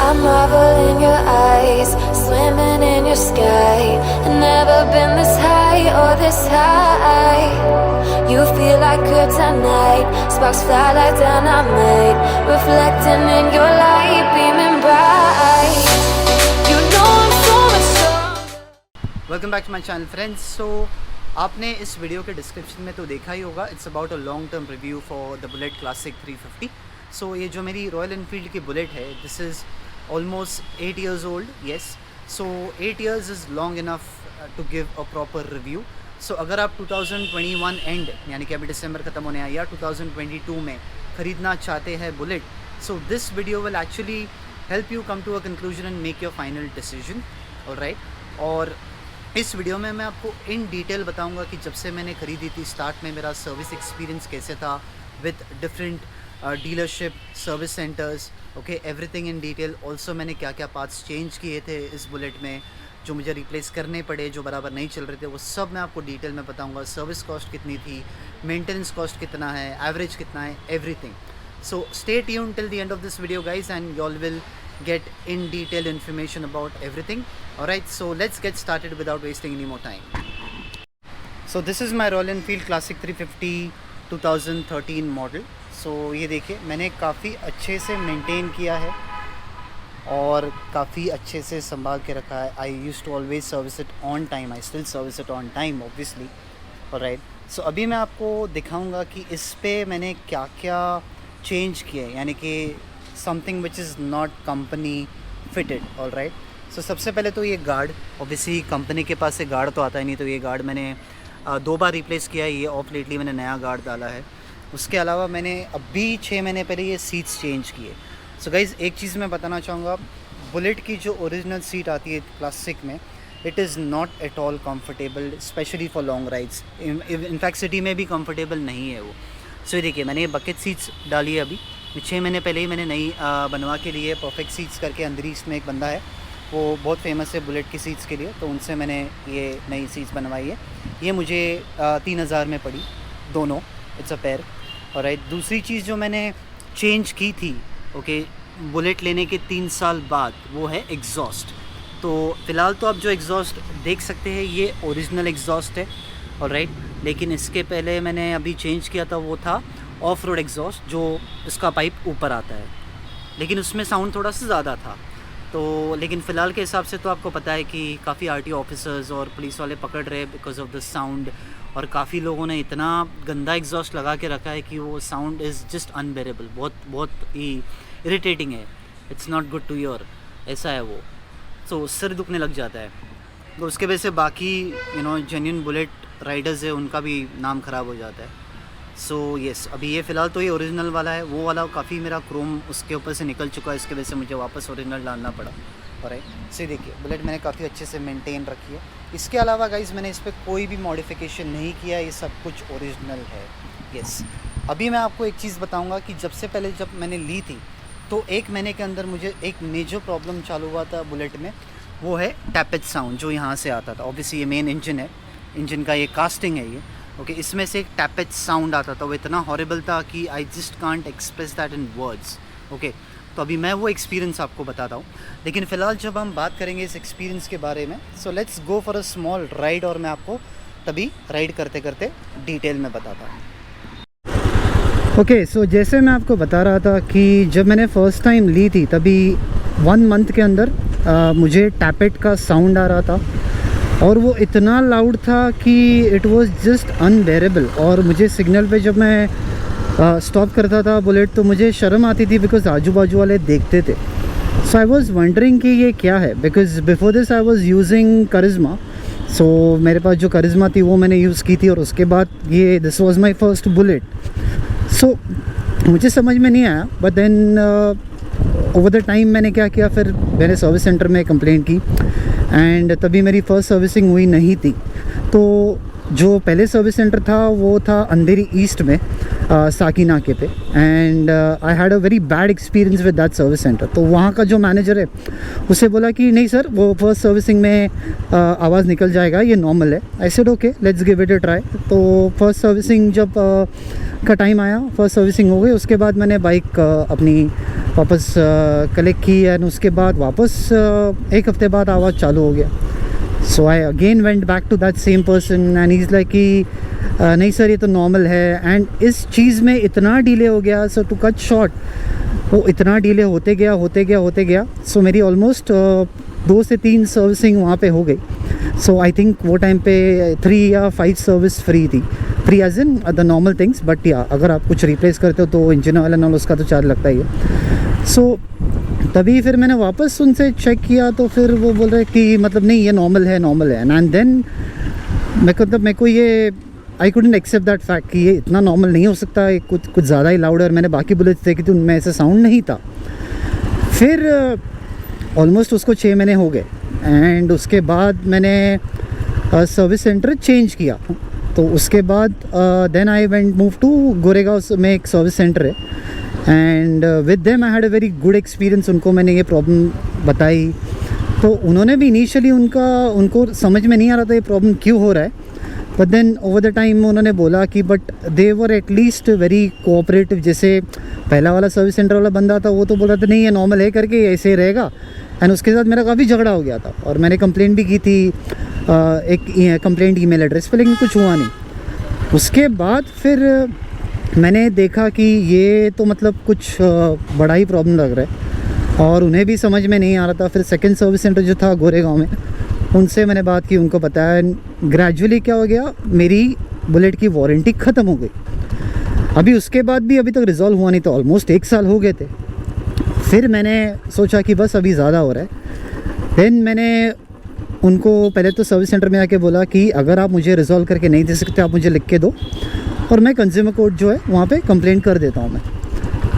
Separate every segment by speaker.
Speaker 1: I marvel in your eyes, swimming in your sky. Never been this high or this high. You feel like kryptonite, sparks fly like dynamite, reflecting in your light, beaming bright. You know I'm so much stronger.
Speaker 2: Welcome back to my channel friends. So आपने इस video के description में तो देखा ही होगा, it's about a long term review for the bullet classic 350। So ये जो मेरी रॉयल एनफील्ड की बुलेट है, this is almost 8 years old. Yes, so 8 years is long enough to give a proper review. So अगर आप 2021 and यानी कि अभी दिसंबर ख़त्म होने आया 2022 में ख़रीदना चाहते हैं bullet, so this video will actually help you come to a conclusion and make your final decision. Alright, और इस वीडियो में मैं आपको इन डिटेल बताऊंगा कि जब से मैंने ख़रीदी थी, स्टार्ट में मेरा सर्विस एक्सपीरियंस कैसे था with different dealership service centres. Okay, everything in detail. Also मैंने क्या क्या पार्ट्स चेंज किए थे इस बुलेट में, जो मुझे रिप्लेस करने पड़े, जो बराबर नहीं चल रहे थे, वो सब मैं आपको डिटेल में बताऊंगा। सर्विस कॉस्ट कितनी थी, मेंटेनेंस कॉस्ट कितना है, एवरेज कितना है, everything. So stay tuned till the end of this video guys, and you all will get in detail information about everything. Alright, so let's get started without wasting any more time. So this is my Royal Enfield Classic 350 2013 model. So ये देखिए, मैंने काफ़ी अच्छे से maintain किया है और काफ़ी अच्छे से संभाल के रखा है। I used to always service it on time. I still service it on time obviously. Alright, so अभी मैं आपको दिखाऊंगा कि इस पे मैंने क्या क्या चेंज किए, यानी कि something which is not company fitted. Alright, so सबसे पहले तो ये गार्ड, ऑब्वियसली कंपनी के पास से गार्ड तो आता ही नहीं, तो ये गार्ड मैंने 2 बार रिप्लेस किया है। ये ऑफ लेटली मैंने नया गार्ड डाला है। उसके अलावा मैंने अभी 6 महीने पहले ये सीट्स चेंज किए। सो गाइज़, एक चीज़ मैं बताना चाहूँगा, बुलेट की जो ओरिजिनल सीट आती है क्लासिक में, it is not at all comfortable, specially for long rides. In fact city में भी कम्फर्टेबल नहीं है वो। सो ये देखिए, मैंने ये बकेट सीट्स डाली है अभी 6 महीने पहले ही मैंने नई बनवा के लिए। परफेक्ट सीट्स करके अंदरी इसमें एक बंदा है, वो बहुत फेमस है बुलेट की सीट्स के लिए, तो उनसे मैंने ये नई सीट्स बनवाई है। ये मुझे 3000 में पड़ी दोनों, इट्स अ पेयर। और दूसरी चीज़ जो मैंने चेंज की थी, ओके, बुलेट लेने के 3 साल बाद, वो है एग्जॉस्ट। तो फ़िलहाल तो आप जो एग्जॉस्ट देख सकते हैं ये ओरिजिनल एग्जॉस्ट है। ऑलराइट, लेकिन इसके पहले मैंने अभी चेंज किया था, वो था ऑफ रोड एग्जॉस्ट, जो इसका पाइप ऊपर आता है, लेकिन उसमें साउंड थोड़ा सा ज़्यादा था। तो लेकिन फ़िलहाल के हिसाब से तो आपको पता है कि काफ़ी आरटीओ ऑफिसर्स और पुलिस वाले पकड़ रहे हैं बिकॉज ऑफ द साउंड, और काफ़ी लोगों ने इतना गंदा एग्जॉस्ट लगा के रखा है कि वो साउंड इज़ जस्ट अनबेरेबल, बहुत ही इरिटेटिंग है। It's not good to your, ऐसा है वो। तो सिर दुखने लग जाता है। तो उसके वजह से बाकी जेन्युइन बुलेट राइडर्स है, उनका भी नाम ख़राब हो जाता है। सो येस, अभी ये फ़िलहाल तो ये ओरिजिनल वाला है। वो वाला काफ़ी मेरा क्रोम उसके ऊपर से निकल चुका है, इसकी वजह से मुझे वापस ओरिजिनल डालना पड़ा। और सो देखिए, बुलेट मैंने काफ़ी अच्छे से मेंटेन रखी है। इसके अलावा गाइज़ मैंने इस पर कोई भी मॉडिफिकेशन नहीं किया, ये सब कुछ ओरिजिनल है। येस, अभी मैं आपको एक चीज़ बताऊँगा कि जब से पहले जब मैंने ली थी, तो 1 महीने के अंदर मुझे एक मेजर प्रॉब्लम चालू हुआ था बुलेट में, वो है टैपेज साउंड जो यहाँ से आता था। ऑब्वियसली ये मेन इंजन है, इंजन का ये कास्टिंग है ये, ओके, इसमें से एक टैपेज साउंड आता था। वो इतना हॉरिबल था कि I just can't express that in words. Okay, तो अभी मैं वो एक्सपीरियंस आपको बताता हूँ, लेकिन फ़िलहाल जब हम बात करेंगे इस एक्सपीरियंस के बारे में, so let's go for a small ride, और मैं आपको तभी राइड करते करते डिटेल में बताता हूँ। ओके, सो जैसे मैं आपको बता रहा था कि जब मैंने फ़र्स्ट टाइम ली थी, तभी 1 मंथ के अंदर मुझे टैपेट का साउंड आ रहा था, और वो इतना लाउड था कि इट वाज जस्ट अनबेरेबल। और मुझे सिग्नल पे जब मैं स्टॉप करता था बुलेट, तो मुझे शर्म आती थी बिकॉज आजू बाजू वाले देखते थे। सो आई वाज वंडरिंग कि ये क्या है, because before this I was using Karizma. So मेरे पास जो करिश्मा थी वो मैंने यूज़ की थी, और उसके बाद ये this was my first bullet. So मुझे समझ में नहीं आया, but then over the time मैंने क्या किया, फिर मैंने सर्विस सेंटर में कंप्लेंट की, एंड तभी मेरी फ़र्स्ट सर्विसिंग हुई नहीं थी। तो जो पहले सर्विस सेंटर था वो था अंधेरी ईस्ट में, साकी नाके पे, and I had a very bad experience with that service centre. तो वहाँ का जो मैनेजर है उसे बोला कि नहीं सर, वो फर्स्ट सर्विसिंग में आवाज़ निकल जाएगा, ये नॉर्मल है। आई said okay, let's give it a try. तो फर्स्ट सर्विसिंग जब का टाइम आया, फर्स्ट सर्विसिंग हो गई। उसके बाद मैंने बाइक अपनी वापस कलेक्ट की एंड उसके बाद वापस एक हफ्ते बाद आवाज़ चालू हो गया. So I again went back to that same person and he is like कि नहीं सर ये तो नॉर्मल है. एंड इस चीज़ में इतना डिले हो गया. सो टू कट शॉर्ट वो इतना डिले होते गया. सो मेरी ऑलमोस्ट 2 से 3 सर्विसिंग वहाँ पे हो गई. सो आई थिंक वो टाइम पे 3 या 5 सर्विस फ्री थी. Free as in the normal things, but या अगर आप कुछ रिप्लेस करते हो तो इंजन ऑयल एंड ऑल उसका तो चार्ज लगता ही है. सो तभी फिर मैंने वापस उनसे चेक किया तो फिर वो बोल रहे कि मतलब नहीं ये नॉर्मल है. एंड देन मेरे को ये I couldn't accept that fact कि ये इतना नॉर्मल नहीं हो सकता है. कुछ ज़्यादा ही लाउडर. मैंने बाकी बुलेट्स देखी थी उनमें ऐसा साउंड नहीं था. फिर ऑलमोस्ट उसको 6 महीने हो गए एंड उसके बाद मैंने सर्विस सेंटर चेंज किया. तो उसके बाद then I went move to Goregaon में एक सर्विस सेंटर है and with them I had a very good experience. उनको मैंने ये प्रॉब्लम बताई तो उन्होंने भी इनिशियली उनको समझ में नहीं आ रहा था ये प्रॉब्लम क्यों हो रहा है. But then over the time उन्होंने बोला कि but they were at least very cooperative. जैसे पहला वाला सर्विस सेंटर वाला बंदा था वो तो बोल रहा था नहीं ये नॉर्मल है करके ऐसे ही रहेगा. एंड उसके साथ मेरा काफ़ी झगड़ा हो गया था और मैंने कंप्लेंट भी की थी एक कंप्लेंट ईमेल एड्रेस पे, लेकिन कुछ हुआ नहीं. उसके बाद फिर मैंने देखा कि ये तो मतलब कुछ बड़ा ही प्रॉब्लम लग रहा है और उन्हें भी समझ में नहीं आ रहा था. फिर सेकंड सर्विस सेंटर जो था गोरेगांव में उनसे मैंने बात की, उनको बताया. ग्रेजुअली क्या हो गया, मेरी बुलेट की वारंटी ख़त्म हो गई. अभी उसके बाद भी अभी तक रिजॉल्व हुआ नहीं था. ऑलमोस्ट 1 साल हो गए थे. फिर मैंने सोचा कि बस अभी ज़्यादा हो रहा है. देन मैंने उनको पहले तो सर्विस सेंटर में आके बोला कि अगर आप मुझे रिजॉल्व करके नहीं दे सकते आप मुझे लिख के दो और मैं कंज्यूमर कोर्ट जो है वहाँ पे कंप्लेंट कर देता हूँ मैं.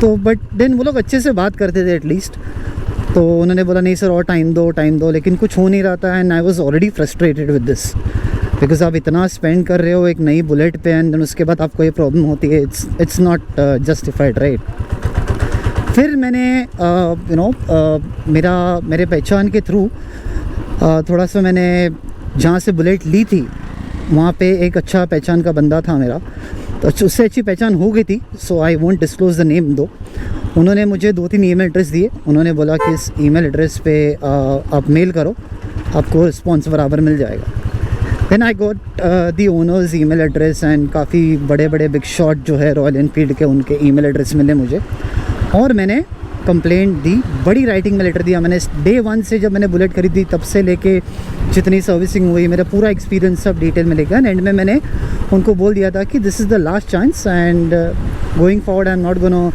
Speaker 2: तो बट देन वो लोग अच्छे से बात करते थे एटलीस्ट. तो उन्होंने बोला नहीं सर और टाइम दो, लेकिन कुछ हो नहीं रहा था. And I was already frustrated with this because आप इतना स्पेंड कर रहे हो एक नई बुलेट पे एंड देन उसके बाद आपको ये प्रॉब्लम होती है. It's not justified right. फिर मैंने मेरे पहचान के थ्रू थोड़ा सा मैंने जहाँ से बुलेट ली थी वहाँ पे एक अच्छा पहचान का बंदा था मेरा, तो उससे अच्छी पहचान हो गई थी. So I won't disclose the name दो. उन्होंने मुझे 2-3 ईमेल एड्रेस दिए. उन्होंने बोला कि इस ईमेल एड्रेस पे आप मेल करो, आपको रिस्पॉन्स बराबर मिल जाएगा. Then I got the owners email address and काफ़ी बड़े बिग शॉट जो है रॉयल एनफील्ड के उनके ईमेल एड्रेस मिले मुझे और मैंने कंप्लेंट दी. बड़ी राइटिंग में लेटर दिया मैंने. डे 1 से जब मैंने बुलेट खरीदी तब से लेके जितनी सर्विसिंग हुई मेरा पूरा एक्सपीरियंस सब डिटेल में लेकर एंड में मैंने उनको बोल दिया था कि this is the last chance and going forward I am not gonna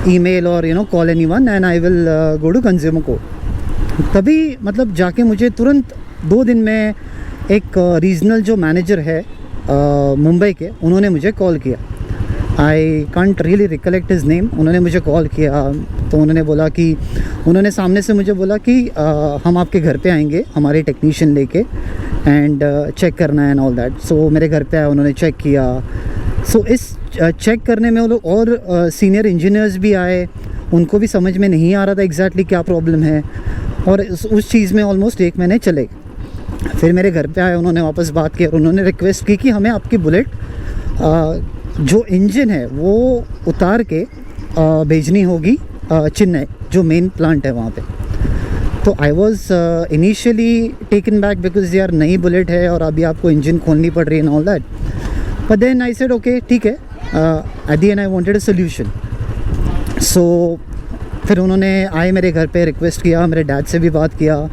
Speaker 2: email और call anyone and I will go to consumer court. तभी मतलब जाके मुझे तुरंत 2 दिन में एक रीजनल जो मैनेजर है मुंबई के उन्होंने मुझे कॉल किया. I can't really recollect his name. उन्होंने मुझे कॉल किया तो उन्होंने बोला कि उन्होंने सामने से मुझे बोला कि हम आपके घर पे आएंगे हमारे टेक्नीशियन लेके एंड चेक करना है एंड ऑल दैट. सो मेरे घर पे आया, उन्होंने चेक किया. सो इस चेक करने में वो लोग और सीनियर इंजीनियर्स भी आए. उनको भी समझ में नहीं आ रहा था एग्जैक्टली क्या प्रॉब्लम है और उस चीज़ में ऑलमोस्ट 1 महीने चले. फिर मेरे घर पे आए, उन्होंने वापस बात की और उन्होंने रिक्वेस्ट की कि हमें आपकी बुलेट जो इंजन है वो उतार के भेजनी होगी चेन्नई जो मेन प्लांट है वहाँ पे. तो I was initially taken back because यार नई बुलेट है और अभी आपको इंजन खोलनी पड़ रही है and all that. But then I said okay ठीक है. At the end I wanted a solution. So फिर उन्होंने आए मेरे घर पे, रिक्वेस्ट किया, मेरे डैड से भी बात किया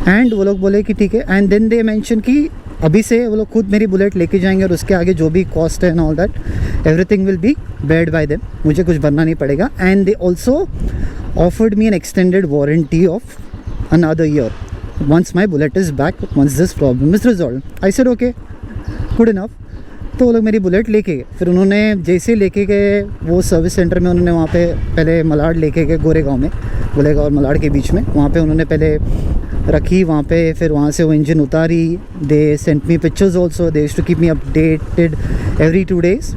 Speaker 2: एंड वो लोग बोले कि ठीक है. एंड देन दे मेंशन कि अभी से वो लोग खुद मेरी बुलेट लेके जाएंगे और उसके आगे जो भी कॉस्ट है and all that everything will be Baird bye them. मुझे कुछ भरना नहीं पड़ेगा. And they also offered me N extended warranty of another year once my bullet is back, once this problem is resolved. I said okay, good enough. तो वो लोग मेरी bullet लेके गए. फिर उन्होंने जैसे लेके गए वो सर्विस सेंटर में उन्होंने वहाँ पे पहले मलाड लेके गए गोरेगांव में, गोरेगांव और मलाड के बीच में. वहाँ पे उन्होंने पहले रखी वहाँ पे. फिर वहाँ से वो इंजन उतारी. They sent me pictures also. They used to keep me updated every 2 days.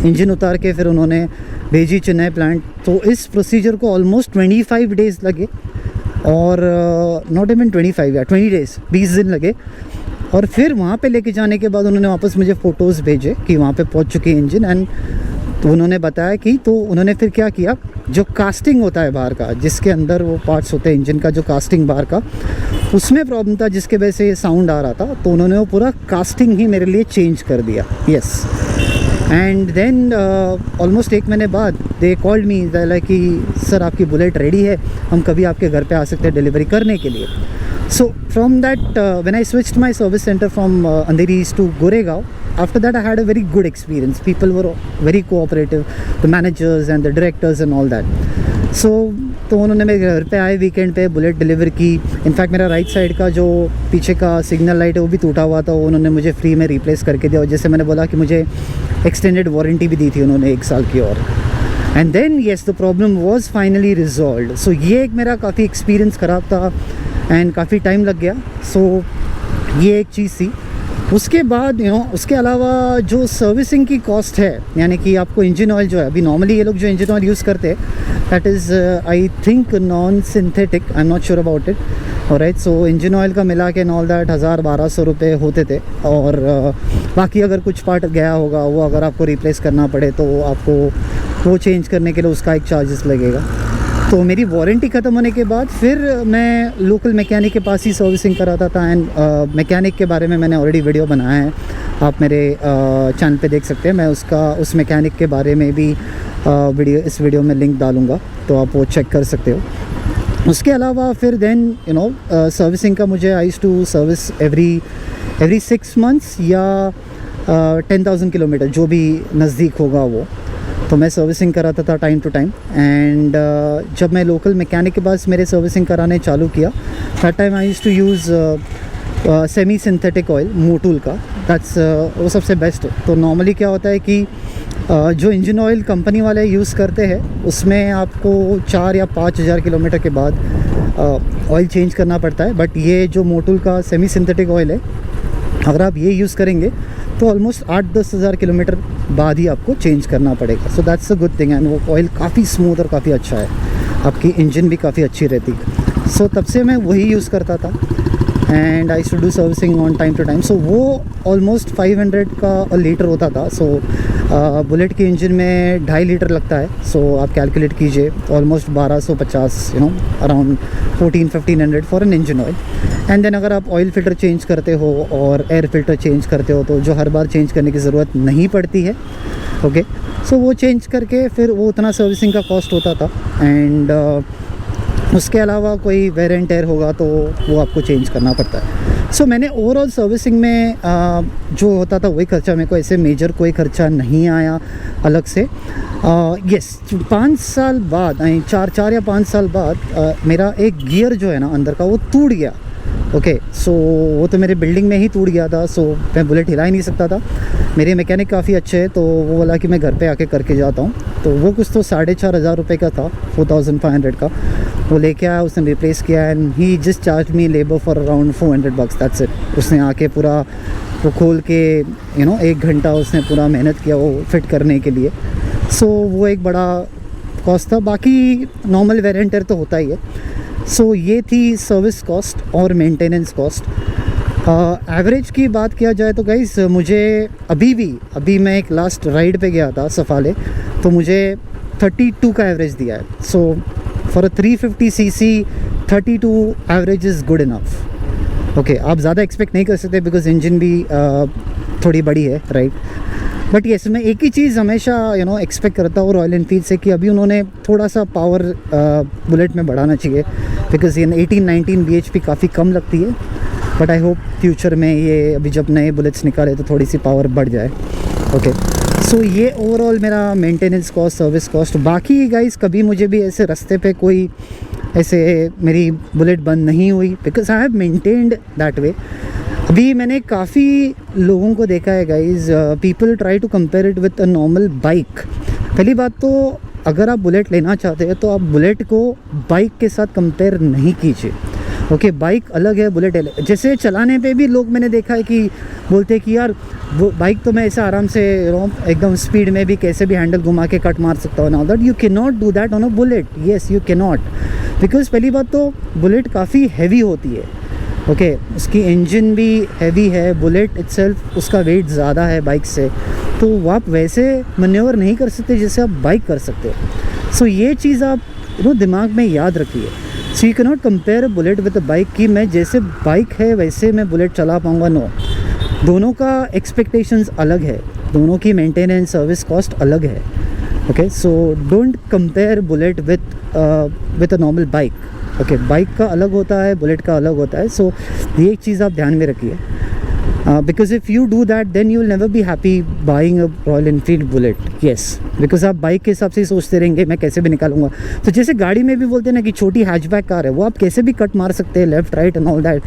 Speaker 2: Engine उतार के फिर उन्होंने भेजी चेन्नई प्लांट. तो इस प्रोसीजर को ऑलमोस्ट 25 days लगे और नॉट इवन 25 या 20 days, 20 दिन लगे. और फिर वहाँ पे लेके जाने के बाद उन्होंने वापस मुझे फ़ोटोज़ भेजे कि वहाँ पे पहुँच चुकी है इंजन. एंड तो उन्होंने बताया कि तो उन्होंने फिर क्या किया, जो कास्टिंग होता है बाहर का, जिसके अंदर वो पार्ट्स होते हैं इंजन का, जो कास्टिंग बाहर का, उसमें प्रॉब्लम था जिसके वजह से ये साउंड आ रहा था। तो उन्होंने वो पूरा कास्टिंग ही मेरे लिए चेंज कर दिया। यस, एंड देन ऑलमोस्ट 1 महीने बाद दे कॉल्ड मी, लाइक कि सर आपकी बुलेट रेडी है, हम कभी आपके घर पे आ सकते हैं डिलीवरी करने के लिए। So from that, when I switched my service center from Andheri East to Goregaon, after that I had a very good experience. People were very cooperative, the managers and the directors and all that. So तो उन्होंने मेरे घर पे आए weekend पे, bullet deliver की। In fact मेरा right side का जो पीछे का सिग्नल लाइट है वो भी टूटा हुआ था, उन्होंने मुझे फ्री में रिप्लेस करके दिया। और जैसे मैंने बोला कि मुझे एक्सटेंडेड वारंटी भी दी थी उन्होंने 1 साल की। और and then yes, the problem was finally resolve. So ये एक मेरा काफ़ी एक्सपीरियंस ख़राब था एंड काफ़ी टाइम लग गया। सो ये एक चीज़ थी। उसके बाद उसके अलावा जो सर्विसिंग की कॉस्ट है, यानी कि आपको इंजन ऑयल जो है, अभी नॉर्मली ये लोग जो इंजन ऑयल यूज़ करते हैं that is I think non synthetic, I am not sure about it. Alright, so engine oil का मिला के एंड ऑल दैट 1000-1200 रुपये होते थे। और बाकी अगर कुछ पार्ट गया होगा वो अगर आपको रिप्लेस करना पड़े तो आपको वो चेंज करने के लिए उसका एक चार्जेस लगेगा। तो मेरी वारंटी ख़त्म होने के बाद फिर मैं लोकल मैकेनिक के पास ही सर्विसिंग कराता था। एंड मैकेनिक के बारे में मैंने ऑलरेडी वीडियो बनाया है, आप मेरे चैनल पे देख सकते हैं। मैं उस मैकेनिक के बारे में भी इस वीडियो में लिंक डालूँगा, तो आप वो चेक कर सकते हो। उसके अलावा फिर देन सर्विसिंग का मुझे I used to service every 6 months या 10,000 किलोमीटर, जो भी नज़दीक होगा वो, तो मैं सर्विसिंग कराता था टाइम टू टाइम। एंड जब मैं लोकल मैकेनिक के पास मेरे सर्विसिंग कराने चालू किया, that time I used to use semi synthetic oil Motul का, दैट्स वो सबसे बेस्ट। तो नॉर्मली क्या होता है कि जो इंजन ऑयल कंपनी वाले यूज़ करते हैं उसमें आपको 4 या 5,000 किलोमीटर के बाद ऑयल चेंज करना पड़ता है। बट ये जो मोटूल का सेमी सिंथेटिक ऑयल है, अगर आप ये यूज़ करेंगे तो ऑलमोस्ट 8-10 हज़ार किलोमीटर बाद ही आपको चेंज करना पड़ेगा। So that's a good thing. And वो ऑयल काफ़ी स्मूथ और काफ़ी अच्छा है, आपकी इंजन भी काफ़ी अच्छी रहती है। सो तब से मैं वही यूज़ करता था and I should do servicing on time to time. So वो ऑलमोस्ट 500 का लीटर होता था। सो बुलेट के इंजन में 2.5 लीटर लगता है। सो आप कैलकुलेट कीजिए, almost 1250, around 1400-1500 for an engine oil. And then अगर आप ऑयल फ़िल्टर चेंज करते हो और एयर फ़िल्टर चेंज करते हो तो जो हर बार चेंज करने की ज़रूरत नहीं पड़ती है। ओके, सो वो चेंज करके फिर वो उतना सर्विसिंग का कॉस्ट होता था। एंड उसके अलावा कोई वेयर एंड टेयर होगा तो वो आपको चेंज करना पड़ता है। सो मैंने ओवरऑल सर्विसिंग में जो होता था वही खर्चा, मेरे को ऐसे मेजर कोई खर्चा नहीं आया अलग से। यस, 5 साल बाद, 4 या 5 साल बाद मेरा एक गियर जो है ना अंदर का, वो टूट गया। ओके, सो वो तो मेरे बिल्डिंग में ही टूट गया था। सो मैं बुलेट हिला ही नहीं सकता था। मेरे मैकेनिक काफ़ी अच्छे हैं, तो वो बोला कि मैं घर पे आके करके जाता हूँ। तो वो कुछ तो 4,500 रुपये का था, 4,500 का। वो लेके आया, उसने रिप्लेस किया and he just charge me labour for around $400, that's it. उसने आके पूरा वो खोल के 1 घंटा उसने पूरा मेहनत किया वो फिट करने के लिए। सो वो एक बड़ा कॉस्ट था। बाकी नॉर्मल वेयर एंड टेयर तो होता ही है। सो ये थी सर्विस कॉस्ट और मेंटेनेंस कॉस्ट। एवरेज की बात किया जाए तो गाइस, मुझे अभी मैं एक लास्ट राइड पे गया था सफाले, तो मुझे 32 का एवरेज दिया है। So for a 350cc 32 average is good enough. Okay, आप ज़्यादा एक्सपेक्ट नहीं कर सकते बिकॉज इंजन भी थोड़ी बड़ी है, राइट। बट येस, मैं एक ही चीज़ हमेशा एक्सपेक्ट करता हूँ रॉयल एनफील्ड से कि अभी उन्होंने थोड़ा सा पावर बुलेट में बढ़ाना चाहिए, बिकॉज ये 18-19 bhp काफ़ी कम लगती है। बट आई होप फ्यूचर में ये अभी जब नए बुलेट्स निकाले तो थोड़ी सी पावर बढ़ जाए। ओके, सो ये ओवरऑल मेरा मेंटेनेंस कॉस्ट, सर्विस कॉस्ट। बाकी गाइस, कभी मुझे भी ऐसे रास्ते पे कोई ऐसे मेरी बुलेट बंद नहीं हुई, because I have maintained that way. अभी मैंने काफ़ी लोगों को देखा है guys, people try to compare it with a normal bike. पहली बात तो अगर आप बुलेट लेना चाहते हैं तो आप बुलेट को बाइक के साथ कंपेयर नहीं कीजिए। ओके, बाइक अलग है, बुलेट अलग। जैसे चलाने पे भी लोग मैंने देखा है कि बोलते हैं कि यार वो बाइक तो मैं ऐसे आराम से एकदम स्पीड में भी कैसे भी हैंडल घुमा के कट मार सकता हूँ। Now that you can not do that on a bullet. Yes, you can not, because पहली बात तो बुलेट काफ़ी हैवी होती है। ओके, उसकी इंजन भी हैवी है, बुलेट इटसेल्फ उसका वेट ज़्यादा है बाइक से। तो आप वैसे मैन्योवर नहीं कर सकते जैसे आप बाइक कर सकते हो। सो ये चीज़ आप दिमाग में याद रखिए। So you can not compare bullet with a bike कि मैं जैसे बाइक है वैसे मैं बुलेट चला पाऊँगा, नो। दोनों का एक्सपेक्टेशंस अलग है, दोनों की मेंटेनेंस सर्विस कॉस्ट अलग है। Okay, so don't compare bullet with a normal bike. Okay, bike का अलग होता है, बुलेट का अलग होता है। सो ये एक चीज़ आप ध्यान में रखिए, because if you do that then you will never be happy buying a Royal Enfield bullet. Yes, because आप बाइक के हिसाब से ही सोचते रहेंगे मैं कैसे भी निकालूंगा। तो जैसे गाड़ी में भी बोलते हैं ना कि छोटी हैचबैक कार है, वो आप कैसे भी कट मार सकते हैं, left right and all that,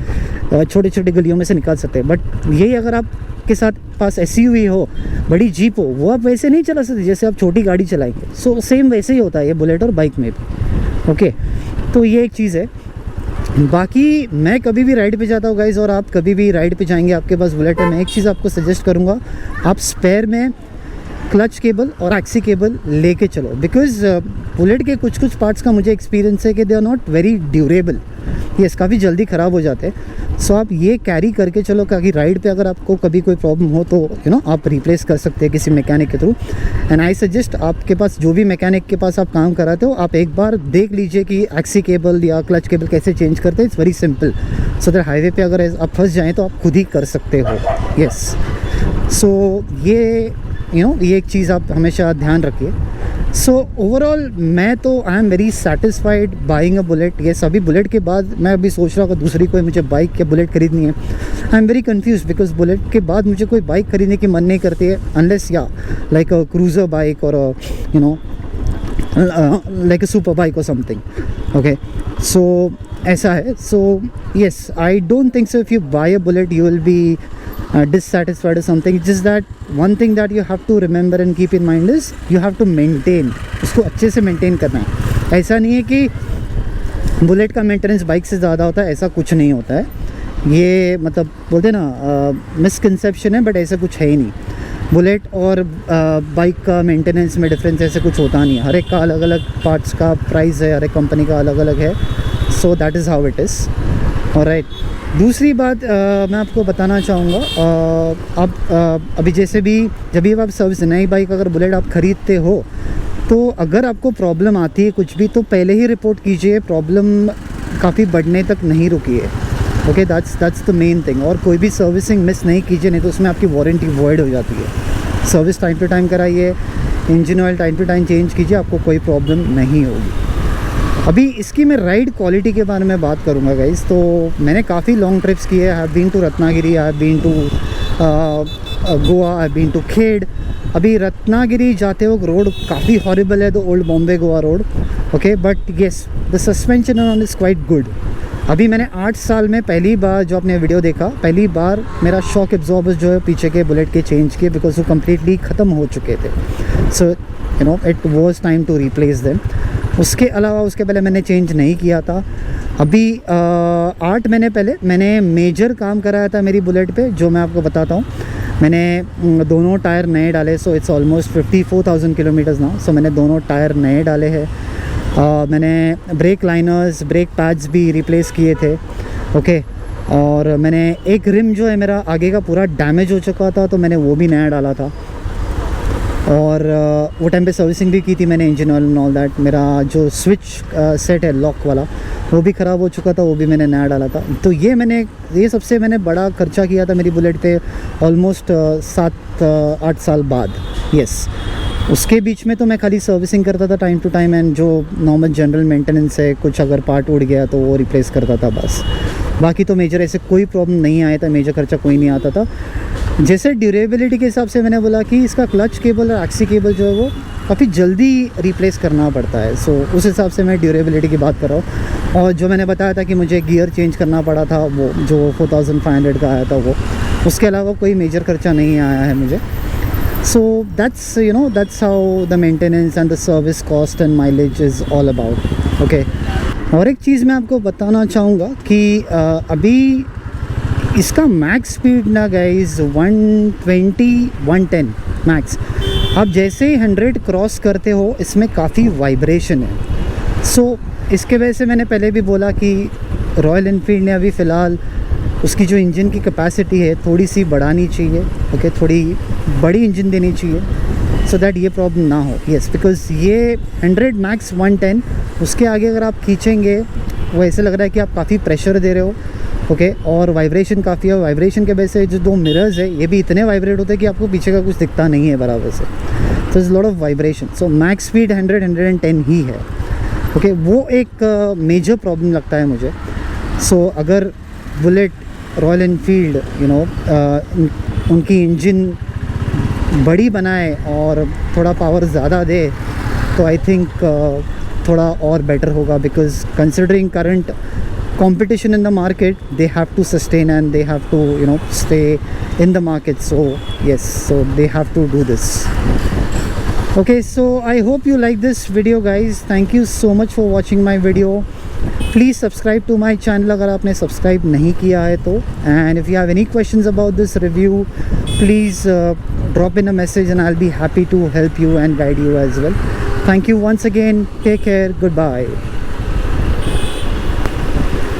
Speaker 2: छोटे छोटे गलियों में से निकाल सकते हैं। बट यही अगर आप के साथ पास SUV हो, बड़ी जीप हो, वो आप वैसे नहीं चला सकते जैसे आप छोटी गाड़ी चलाएंगे। सो सेम वैसे ही होता है ये बुलेट और बाइक में भी। ओके, तो ये एक चीज़ है। बाकी मैं कभी भी राइड पे जाता हूँ गाइज़, और आप कभी भी राइड पे जाएंगे आपके पास बुलेट है, मैं एक चीज़ आपको सजेस्ट करूँगा, आप स्पेयर में क्लच केबल और एक्सी केबल लेके चलो। बिकॉज बुलेट के कुछ कुछ पार्ट्स का मुझे एक्सपीरियंस है कि they are not very durable, yes, काफ़ी जल्दी ख़राब हो जाते हैं। सो आप ये कैरी करके चलो, ताकि राइड पे अगर आपको कभी कोई प्रॉब्लम हो तो आप रिप्लेस कर सकते हैं किसी मैकेनिक के थ्रू। एंड आई सजेस्ट आपके पास जो भी मैकेनिक के पास आप काम कराते हो, आप एक बार देख लीजिए कि एक्सी केबल या क्लच केबल कैसे चेंज करते हैं। It's very simple, so that highway पे अगर आप फंस जाएँ तो आप खुद ही कर सकते हो। यस, सो ये ये एक चीज़ आप हमेशा ध्यान रखिए। सो ओवरऑल मैं तो I am very satisfied buying a bullet. ये सभी बुलेट के बाद मैं अभी सोच रहा हूँ कि दूसरी कोई मुझे बाइक या बुलेट खरीदनी है। I am very confuse because bullet के बाद मुझे कोई बाइक खरीदने की मन नहीं करती है, अनलेस या लाइक अ क्रूज़र बाइक और लाइक अ सुपर बाइक और समथिंग। ओके, सो ऐसा है। So yes, I don't think so if you buy a bullet you will be dissatisfied or something. Just that one thing that you have to remember and keep in mind is you have to maintain, उसको अच्छे से maintain करना है। ऐसा नहीं है कि bullet का मेंटेनेंस बाइक से ज़्यादा होता है, ऐसा कुछ नहीं होता है। ये मतलब बोलते हैं ना मिसकंसेप्शन है, बट ऐसा कुछ है ही नहीं। बुलेट और बाइक का मेंटेनेंस में डिफरेंस ऐसे कुछ होता नहीं है। हर एक का अलग अलग पार्ट्स का प्राइस है, हर एक कंपनी का अलग अलग है। So that is how it is. Alright, दूसरी बात मैं आपको बताना चाहूँगा, आप अभी जैसे भी जब भी आप सर्विस नई बाइक अगर बुलेट आप ख़रीदते हो, तो अगर आपको प्रॉब्लम आती है कुछ भी, तो पहले ही रिपोर्ट कीजिए, प्रॉब्लम काफ़ी बढ़ने तक नहीं रुकिए। Okay, that's the main thing. और कोई भी सर्विसिंग मिस नहीं कीजिए, नहीं तो उसमें आपकी वारंटी वॉइड हो जाती है। सर्विस टाइम टू टाइम कराइए, engine oil time to time change कीजिए, आपको कोई प्रॉब्लम नहीं होगी। अभी इसकी मैं राइड क्वालिटी के बारे में बात करूँगा गाइस। तो मैंने काफ़ी लॉन्ग ट्रिप्स किए। I have been to Ratnagiri, I have been to Goa, I have been to Khed. अभी रत्नागिरी जाते वक्त रोड काफ़ी हॉरिबल है, the old Bombay Goa road. Okay, but yes the suspension on is quite good. अभी मैंने 8 साल में पहली बार जो आपने वीडियो देखा, पहली बार मेरा शॉक एब्जॉर्बर्स जो है पीछे के बुलेट के चेंज किए, बिकॉज वो कम्प्लीटली ख़त्म हो चुके थे। So it was time to replace them. उसके अलावा उसके पहले मैंने चेंज नहीं किया था। अभी 8 महीने पहले मैंने मेजर काम कराया था मेरी बुलेट पे, जो मैं आपको बताता हूँ। मैंने दोनों टायर नए डाले। So it's almost 54,000 kilometres now. So मैंने दोनों टायर नए डाले हैं। मैंने ब्रेक लाइनर्स, ब्रेक पैड्स भी रिप्लेस किए थे। ओके, और मैंने एक रिम जो है मेरा आगे का पूरा डैमेज हो चुका था, तो मैंने वो भी नया डाला था। और वो टाइम पे सर्विसिंग भी की थी मैंने, engine oil and all that. मेरा जो स्विच सेट है लॉक वाला, वो भी ख़राब हो चुका था, वो भी मैंने नया डाला था। तो ये सबसे मैंने बड़ा खर्चा किया था मेरी बुलेट पे, ऑलमोस्ट 7-8 साल बाद। यस, उसके बीच में तो मैं खाली सर्विसिंग करता था टाइम टू टाइम, एंड जो नॉर्मल जनरल मेंटेनेंस है, कुछ अगर पार्ट उड़ गया तो वो रिप्लेस करता था बस। बाकी तो मेजर ऐसे कोई प्रॉब्लम नहीं आया था, मेजर खर्चा कोई नहीं आता था। जैसे ड्यूरेबिलिटी के हिसाब से मैंने बोला कि इसका क्लच केबल और एक्सी केबल जो है वो काफ़ी जल्दी रिप्लेस करना पड़ता है। सो उस हिसाब से मैं ड्यूरेबिलिटी की बात कर रहा हूँ। और जो मैंने बताया था कि मुझे गियर चेंज करना पड़ा था, वो जो 4500 का आया था वो, उसके अलावा कोई मेजर खर्चा नहीं आया है मुझे। सो that's how the maintenance and the service cost and mileage is all about. Okay, और एक चीज़ मैं आपको बताना चाहूँगा कि अभी इसका मैक्स स्पीड ना गाइस 120-110 मैक्स। आप जैसे ही 100 क्रॉस करते हो, इसमें काफ़ी वाइब्रेशन है। सो इसके वजह से मैंने पहले भी बोला कि रॉयल एनफील्ड ने अभी फ़िलहाल उसकी जो इंजन की कैपेसिटी है थोड़ी सी बढ़ानी चाहिए, ओके, थोड़ी बड़ी इंजन देनी चाहिए सो दैट ये प्रॉब्लम ना हो। यस, बिकॉज ये 100 मैक्स 110 उसके आगे अगर आप खींचेंगे वो ऐसे लग रहा है कि आप काफ़ी प्रेशर दे रहे हो, ओके, और वाइब्रेशन काफ़ी है। वाइब्रेशन के वजह से जो 2 मिरर्स है ये भी इतने वाइब्रेट होते हैं कि आपको पीछे का कुछ दिखता नहीं है बराबर से। तो is lot of vibration. So max speed 110 ही है, ओके, वो एक मेजर प्रॉब्लम लगता है मुझे। सो अगर बुलेट रॉयल एनफील्ड उनकी इंजन बड़ी बनाए और थोड़ा पावर ज़्यादा दे तो आई थिंक थोड़ा और बेटर होगा, because considering current competition in the market, they have to sustain and they have to stay in the market. So yes, so they have to do this. Okay, so I hope you like this video guys. Thank you so much for watching my video. Please subscribe to my channel अगर आपने subscribe नहीं किया है तो, and if you have any questions about this review, please drop in a message and I'll be happy to help you and guide you as well. Thank you once again. Take care. Goodbye.